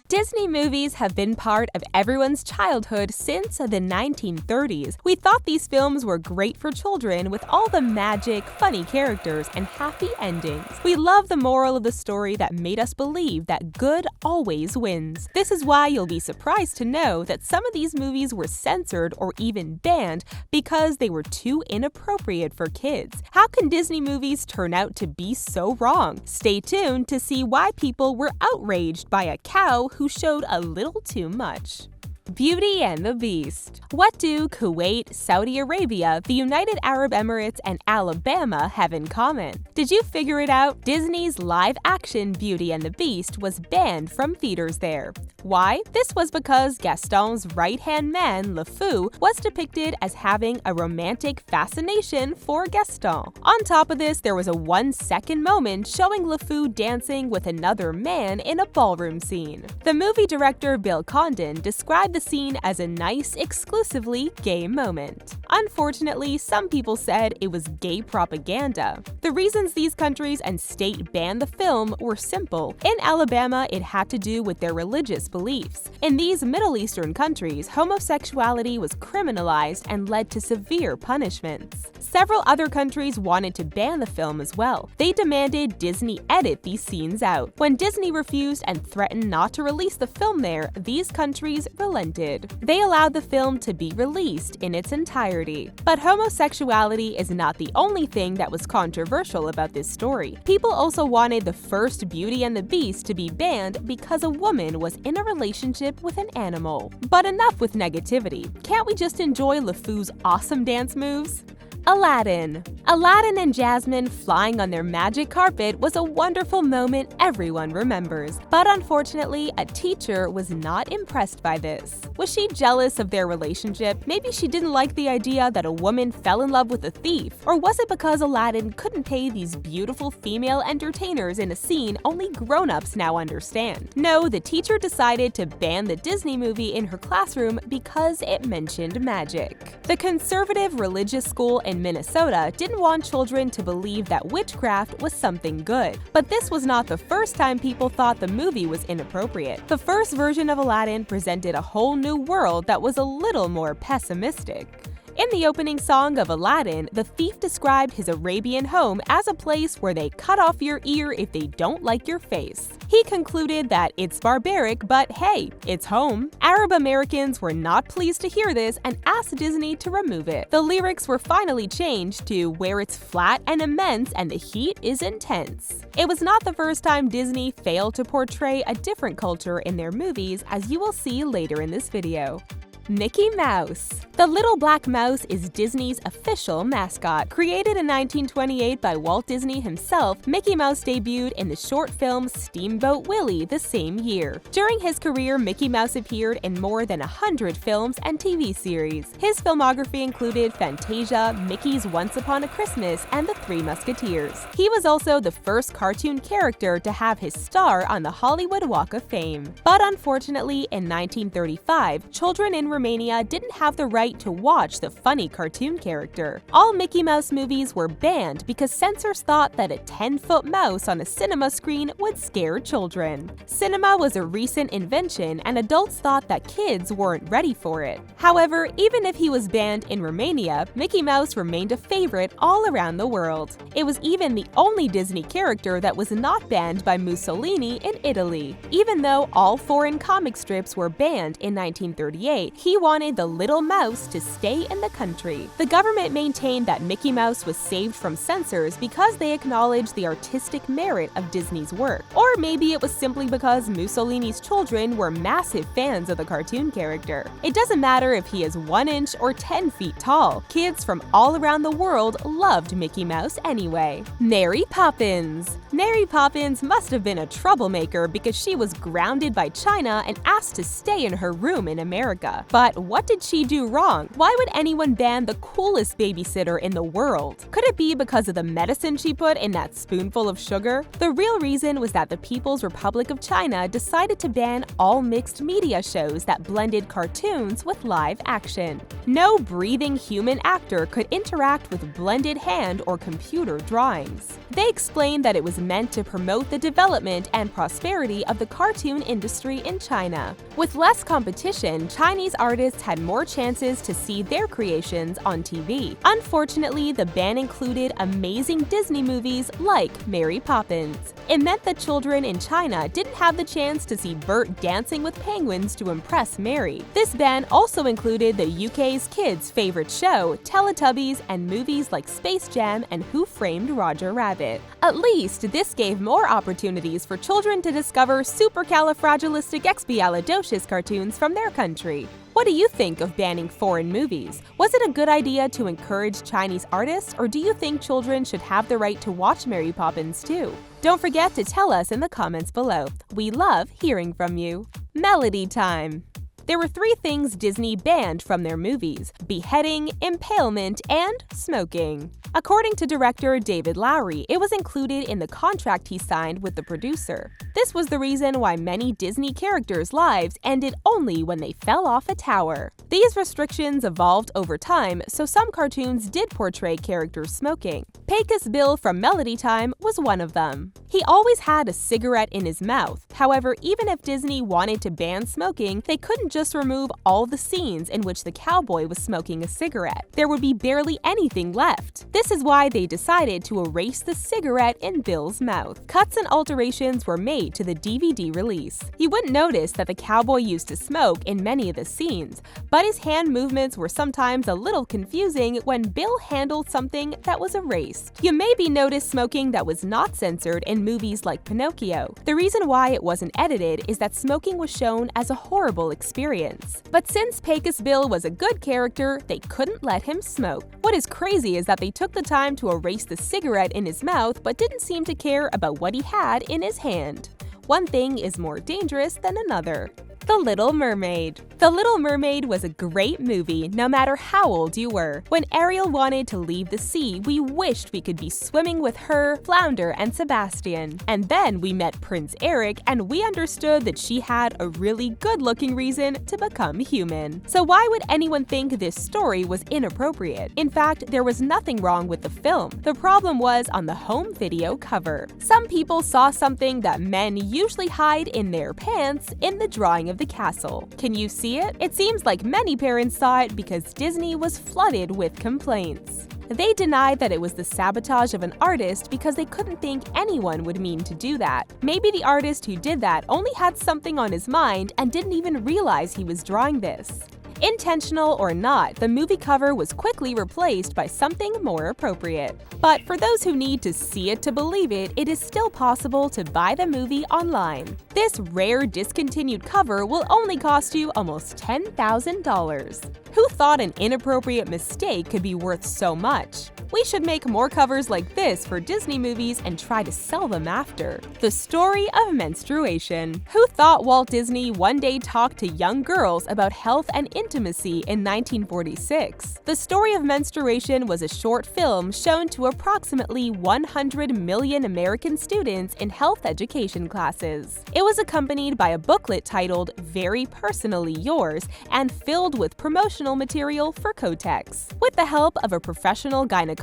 Disney movies have been part of everyone's childhood since the 1930s. We thought these films were great for children with all the magic, funny characters, and happy endings. We love the moral of the story that made us believe that good always wins. This is why you'll be surprised to know that some of these movies were censored or even banned because they were too inappropriate for kids. How can Disney movies turn out to be so wrong? Stay tuned to see why people were outraged by a cow who showed a little too much. Beauty and the Beast. What do Kuwait, Saudi Arabia, the United Arab Emirates, and Alabama have in common? Did you figure it out? Disney's live-action Beauty and the Beast was banned from theaters there. Why? This was because Gaston's right-hand man, LeFou, was depicted as having a romantic fascination for Gaston. On top of this, there was a 1-second moment showing LeFou dancing with another man in a ballroom scene. The movie director Bill Condon described the scene as a nice, exclusively gay moment. Unfortunately, some people said it was gay propaganda. The reasons these countries and state banned the film were simple. In Alabama, it had to do with their religious beliefs. In these Middle Eastern countries, homosexuality was criminalized and led to severe punishments. Several other countries wanted to ban the film as well. They demanded Disney edit these scenes out. When Disney refused and threatened not to release the film there, these countries relented. They allowed the film to be released in its entirety. But homosexuality is not the only thing that was controversial about this story. People also wanted the first Beauty and the Beast to be banned because a woman was in a relationship with an animal. But enough with negativity. Can't we just enjoy LeFou's awesome dance moves? Aladdin. Aladdin and Jasmine flying on their magic carpet was a wonderful moment everyone remembers. But unfortunately, a teacher was not impressed by this. Was she jealous of their relationship? Maybe she didn't like the idea that a woman fell in love with a thief. Or was it because Aladdin couldn't pay these beautiful female entertainers in a scene only grown-ups now understand? No, the teacher decided to ban the Disney movie in her classroom because it mentioned magic. The conservative religious school in Minnesota didn't want children to believe that witchcraft was something good. But this was not the first time people thought the movie was inappropriate. The first version of Aladdin presented a whole new world that was a little more pessimistic. In the opening song of Aladdin, the thief described his Arabian home as a place where they cut off your ear if they don't like your face. He concluded that it's barbaric, but hey, it's home. Arab Americans were not pleased to hear this and asked Disney to remove it. The lyrics were finally changed to where it's flat and immense and the heat is intense. It was not the first time Disney failed to portray a different culture in their movies, as you will see later in this video. Mickey Mouse. The little black mouse is Disney's official mascot. Created in 1928 by Walt Disney himself, Mickey Mouse debuted in the short film Steamboat Willie the same year. During his career, Mickey Mouse appeared in more than 100 films and TV series. His filmography included Fantasia, Mickey's Once Upon a Christmas, and The Three Musketeers. He was also the first cartoon character to have his star on the Hollywood Walk of Fame. But unfortunately, in 1935, children in Romania didn't have the right to watch the funny cartoon character. All Mickey Mouse movies were banned because censors thought that a 10-foot mouse on a cinema screen would scare children. Cinema was a recent invention and adults thought that kids weren't ready for it. However, even if he was banned in Romania, Mickey Mouse remained a favorite all around the world. It was even the only Disney character that was not banned by Mussolini in Italy. Even though all foreign comic strips were banned in 1938, he wanted the little mouse to stay in the country. The government maintained that Mickey Mouse was saved from censors because they acknowledged the artistic merit of Disney's work. Or maybe it was simply because Mussolini's children were massive fans of the cartoon character. It doesn't matter if he is 1 inch or 10 feet tall. Kids from all around the world loved Mickey Mouse anyway. Mary Poppins. Mary Poppins must have been a troublemaker because she was grounded by China and asked to stay in her room in America. But what did she do wrong? Why would anyone ban the coolest babysitter in the world? Could it be because of the medicine she put in that spoonful of sugar? The real reason was that the People's Republic of China decided to ban all mixed media shows that blended cartoons with live action. No breathing human actor could interact with blended hand or computer drawings. They explained that it was meant to promote the development and prosperity of the cartoon industry in China. With less competition, Chinese artists had more chances to see their creations on TV. Unfortunately, the ban included amazing Disney movies like Mary Poppins. It meant that children in China didn't have the chance to see Bert dancing with penguins to impress Mary. This ban also included the UK's kids' favorite show, Teletubbies, and movies like Space Jam and Who Framed Roger Rabbit. At least, this gave more opportunities for children to discover supercalifragilisticexpialidocious cartoons from their country. What do you think of banning foreign movies? Was it a good idea to encourage Chinese artists, or do you think children should have the right to watch Mary Poppins too? Don't forget to tell us in the comments below. We love hearing from you. Melody time! There were 3 things Disney banned from their movies: beheading, impalement, and smoking. According to director David Lowery, it was included in the contract he signed with the producer. This was the reason why many Disney characters' lives ended only when they fell off a tower. These restrictions evolved over time, so some cartoons did portray characters smoking. Pecos Bill from Melody Time was one of them. He always had a cigarette in his mouth. However, even if Disney wanted to ban smoking, they couldn't just remove all the scenes in which the cowboy was smoking a cigarette. There would be barely anything left. This is why they decided to erase the cigarette in Bill's mouth. Cuts and alterations were made to the DVD release. You wouldn't notice that the cowboy used to smoke in many of the scenes, but his hand movements were sometimes a little confusing when Bill handled something that was erased. You maybe noticed smoking that was not censored in movies like Pinocchio. The reason why it wasn't edited is that smoking was shown as a horrible experience. But since Pecos Bill was a good character, they couldn't let him smoke. What is crazy is that they took the time to erase the cigarette in his mouth but didn't seem to care about what he had in his hand. One thing is more dangerous than another. The Little Mermaid. The Little Mermaid was a great movie, no matter how old you were. When Ariel wanted to leave the sea, we wished we could be swimming with her, Flounder, and Sebastian. And then we met Prince Eric, and we understood that she had a really good-looking reason to become human. So why would anyone think this story was inappropriate? In fact, there was nothing wrong with the film. The problem was on the home video cover. Some people saw something that men usually hide in their pants in the drawing of the castle. Can you see it? It seems like many parents saw it because Disney was flooded with complaints. They denied that it was the sabotage of an artist because they couldn't think anyone would mean to do that. Maybe the artist who did that only had something on his mind and didn't even realize he was drawing this. Intentional or not, the movie cover was quickly replaced by something more appropriate. But for those who need to see it to believe it, it is still possible to buy the movie online. This rare discontinued cover will only cost you almost $10,000. Who thought an inappropriate mistake could be worth so much? We should make more covers like this for Disney movies and try to sell them after. The story of menstruation. Who thought Walt Disney one day talked to young girls about health and intimacy in 1946? The story of menstruation was a short film shown to approximately 100 million American students in health education classes. It was accompanied by a booklet titled Very Personally Yours and filled with promotional material for Kotex. With the help of a professional gynecologist,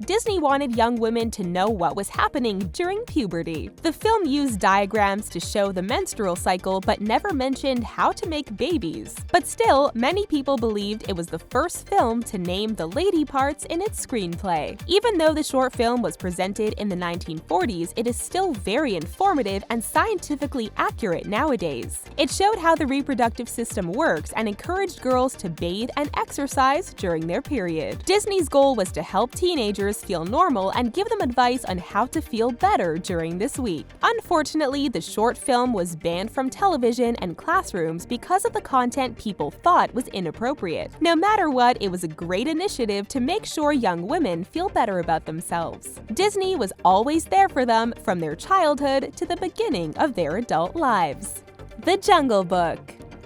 Disney wanted young women to know what was happening during puberty. The film used diagrams to show the menstrual cycle but never mentioned how to make babies. But still, many people believed it was the first film to name the lady parts in its screenplay. Even though the short film was presented in the 1940s, it is still very informative and scientifically accurate nowadays. It showed how the reproductive system works and encouraged girls to bathe and exercise during their period. Disney's goal was to help teenagers feel normal and give them advice on how to feel better during this week. Unfortunately, the short film was banned from television and classrooms because of the content people thought was inappropriate. No matter what, it was a great initiative to make sure young women feel better about themselves. Disney was always there for them from their childhood to the beginning of their adult lives. The Jungle Book.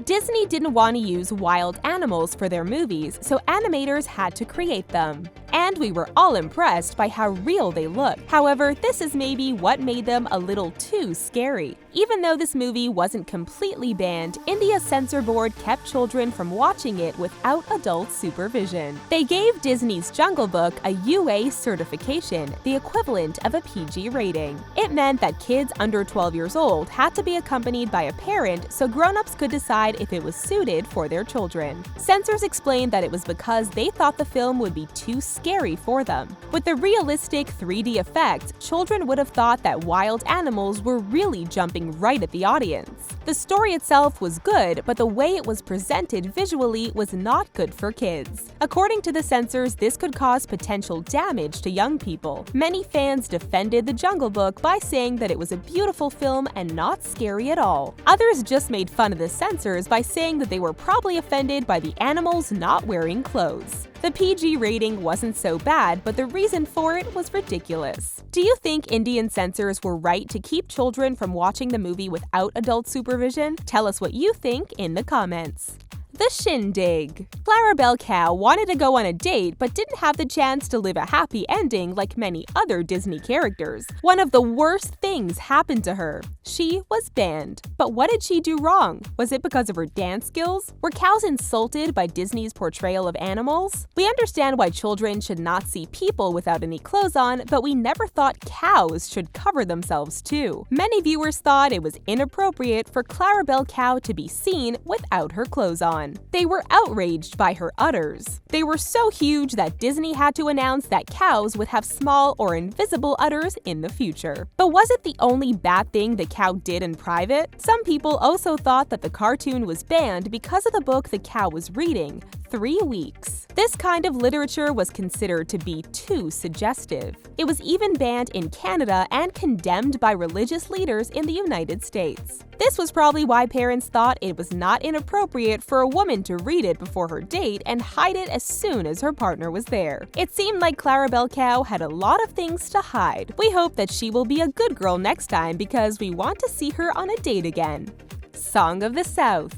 Disney didn't want to use wild animals for their movies, so animators had to create them. And we were all impressed by how real they look. However, this is maybe what made them a little too scary. Even though this movie wasn't completely banned, India's censor board kept children from watching it without adult supervision. They gave Disney's Jungle Book a UA certification, the equivalent of a PG rating. It meant that kids under 12 years old had to be accompanied by a parent so grown-ups could decide if it was suited for their children. Censors explained that it was because they thought the film would be too scary for them. With the realistic 3D effects, children would have thought that wild animals were really jumping right at the audience. The story itself was good, but the way it was presented visually was not good for kids. According to the censors, this could cause potential damage to young people. Many fans defended The Jungle Book by saying that it was a beautiful film and not scary at all. Others just made fun of the censors by saying that they were probably offended by the animals not wearing clothes. The PG rating wasn't so bad, but the reason for it was ridiculous. Do you think Indian censors were right to keep children from watching the movie without adult supervision? Tell us what you think in the comments. The Shindig. Clarabelle Cow wanted to go on a date but didn't have the chance to live a happy ending like many other Disney characters. One of the worst things happened to her. She was banned. But what did she do wrong? Was it because of her dance skills? Were cows insulted by Disney's portrayal of animals? We understand why children should not see people without any clothes on, but we never thought cows should cover themselves too. Many viewers thought it was inappropriate for Clarabelle Cow to be seen without her clothes on. They were outraged by her udders. They were so huge that Disney had to announce that cows would have small or invisible udders in the future. But was it the only bad thing the cow did in private? Some people also thought that the cartoon was banned because of the book the cow was reading, 3 weeks. This kind of literature was considered to be too suggestive. It was even banned in Canada and condemned by religious leaders in the United States. This was probably why parents thought it was not inappropriate for a woman to read it before her date and hide it as soon as her partner was there. It seemed like Clarabelle Cow had a lot of things to hide. We hope that she will be a good girl next time because we want to see her on a date again. Song of the South.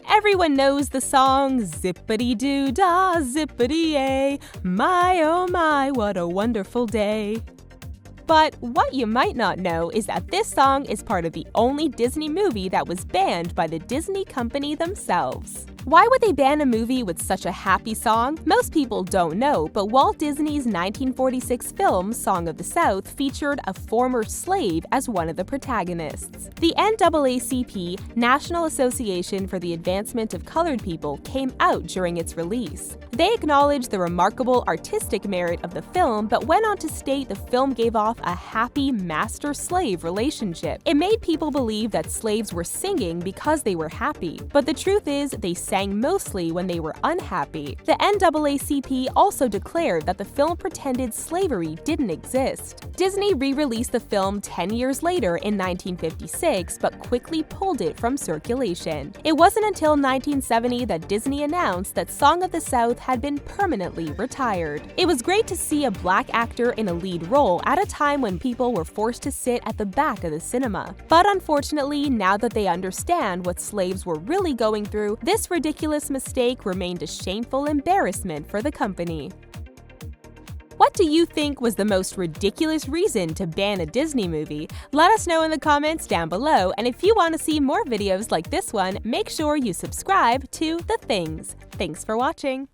Everyone knows the song Zippity-doo-dah, zippity-ay, my oh my, what a wonderful day. But what you might not know is that this song is part of the only Disney movie that was banned by the Disney company themselves. Why would they ban a movie with such a happy song? Most people don't know, but Walt Disney's 1946 film Song of the South featured a former slave as one of the protagonists. The NAACP, National Association for the Advancement of Colored People, came out during its release. They acknowledged the remarkable artistic merit of the film, but went on to state the film gave off a happy master-slave relationship. It made people believe that slaves were singing because they were happy, but the truth is they sang mostly when they were unhappy. The NAACP also declared that the film pretended slavery didn't exist. Disney re-released the film 10 years later in 1956, but quickly pulled it from circulation. It wasn't until 1970 that Disney announced that Song of the South had been permanently retired. It was great to see a black actor in a lead role at a time when people were forced to sit at the back of the cinema. But unfortunately, now that they understand what slaves were really going through, this ridiculous mistake remained a shameful embarrassment for the company. What do you think was the most ridiculous reason to ban a Disney movie? Let us know in the comments down below, and if you want to see more videos like this one, make sure you subscribe to The Things. Thanks for watching!